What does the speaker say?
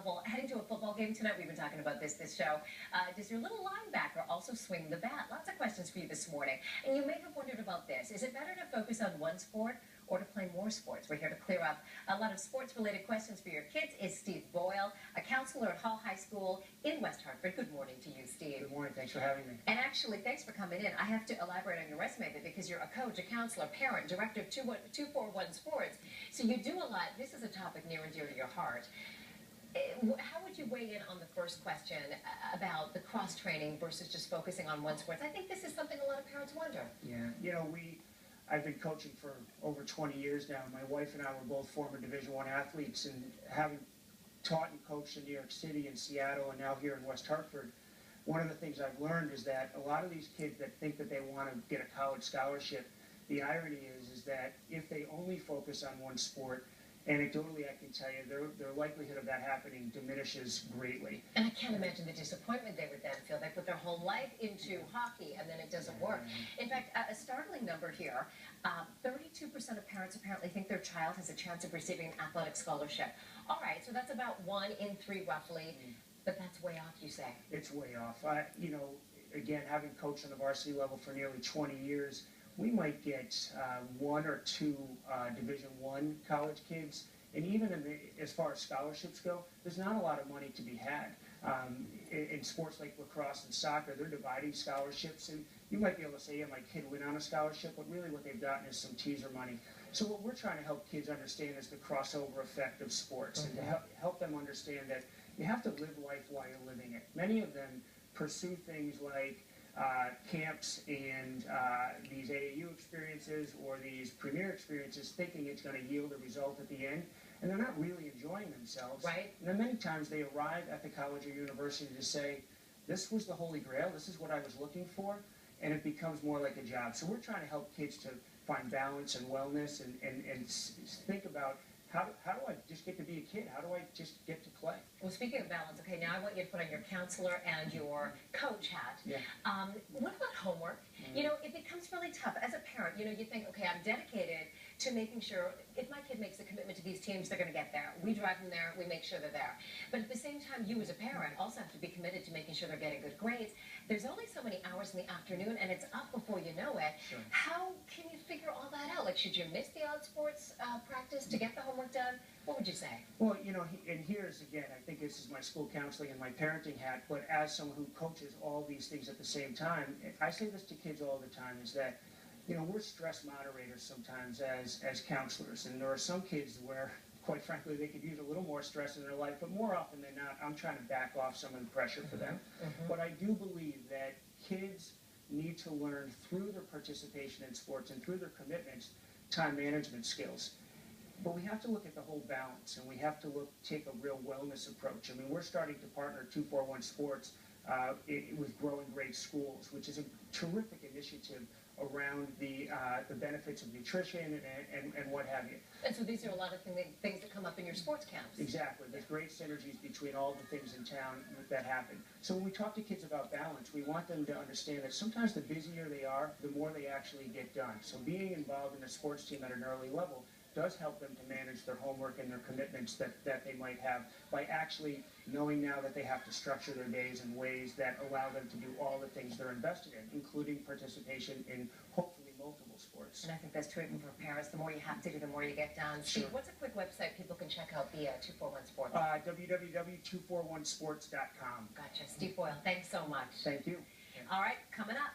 Well, heading to a football game tonight, we've been talking about this show. Does your little linebacker also swing the bat? Lots of questions for you this morning. And you may have wondered about this. Is it better to focus on one sport or to play more sports? We're here to clear up a lot of sports-related questions for your kids. Is Steve Boyle, a counselor at Hall High School in West Hartford. Good morning to you, Steve. Good morning. Thanks for having me. And actually, thanks for coming in. I have to elaborate on your resume a bit because you're a coach, a counselor, parent, director of 241 Sports. So you do a lot. This is a topic near and dear to your heart. How would you weigh in on the first question about the cross-training versus just focusing on one sport? I think this is something a lot of parents wonder. Yeah, you know, I've been coaching for over 20 years now. My wife and I were both former Division I athletes, and having taught and coached in New York City and Seattle and now here in West Hartford, one of the things I've learned is that a lot of these kids that think that they want to get a college scholarship, the irony is that if they only focus on one sport, anecdotally, I can tell you, their likelihood of that happening diminishes greatly. And I can't imagine the disappointment they would then feel. They put their whole life into hockey, and then it doesn't work. In fact, a startling number here, 32% of parents apparently think their child has a chance of receiving an athletic scholarship. All right, so that's about 1 in 3 roughly, but that's way off, you say. It's way off. You know, again, having coached on the varsity level for nearly 20 years, we might get 1 or 2 Division I college kids, and even as far as scholarships go, there's not a lot of money to be had. In sports like lacrosse and soccer, they're dividing scholarships, and you might be able to say, yeah, my kid went on a scholarship, but really what they've gotten is some teaser money. So what we're trying to help kids understand is the crossover effect of sports, and to help them understand that you have to live life while you're living it. Many of them pursue things like camps and these AAU experiences or these premier experiences thinking it's going to yield a result at the end, and they're not really enjoying themselves. Right. And then many times they arrive at the college or university to say, this was the holy grail, this is what I was looking for, and it becomes more like a job. So we're trying to help kids to find balance and wellness and think about how do I just get to be a kid? How do I just get to play? Well, speaking of balance, okay, now I want you to put on your counselor and your coach hat. Yeah. What about homework? You know, it becomes really tough. As a parent, you know, you think, okay, I'm dedicated to making sure if my kid makes a commitment to these teams, they're going to get there. We drive them there. We make sure they're there. But at the same time, you as a parent also have to be committed to making sure they're getting good grades. There's only so many hours in the afternoon, and it's up before you know it. Sure. How can you figure all that out? Like, should you miss the odd sports practice to get the homework done? What would you say? Well, you know, and here's again, I think this is my school counseling and my parenting hat, but as someone who coaches all these things at the same time, I say this to kids all the time, is that, you know, we're stress moderators sometimes as counselors, and there are some kids where, quite frankly, they could use a little more stress in their life, but more often than not, I'm trying to back off some of the pressure for them. But I do believe that kids need to learn through their participation in sports and through their commitments, time management skills. But we have to look at the whole balance, and we have to take a real wellness approach. I mean, we're starting to partner 241 Sports with Growing Great Schools, which is a terrific initiative around the benefits of nutrition and what have you. And so these are a lot of things that come up in your sports camps. Exactly. There's great synergies between all the things in town that happen. So when we talk to kids about balance, we want them to understand that sometimes the busier they are, the more they actually get done. So being involved in a sports team at an early level does help them to manage their homework and their commitments that they might have by actually knowing now that they have to structure their days in ways that allow them to do all the things they're invested in, including participation in hopefully multiple sports. And I think that's true even for parents. The more you have to do, the more you get done. Sure. Steve, what's a quick website people can check out the 241 Sports? www.241sports.com. Gotcha. Steve Boyle, thanks so much. Thank you. All right, coming up.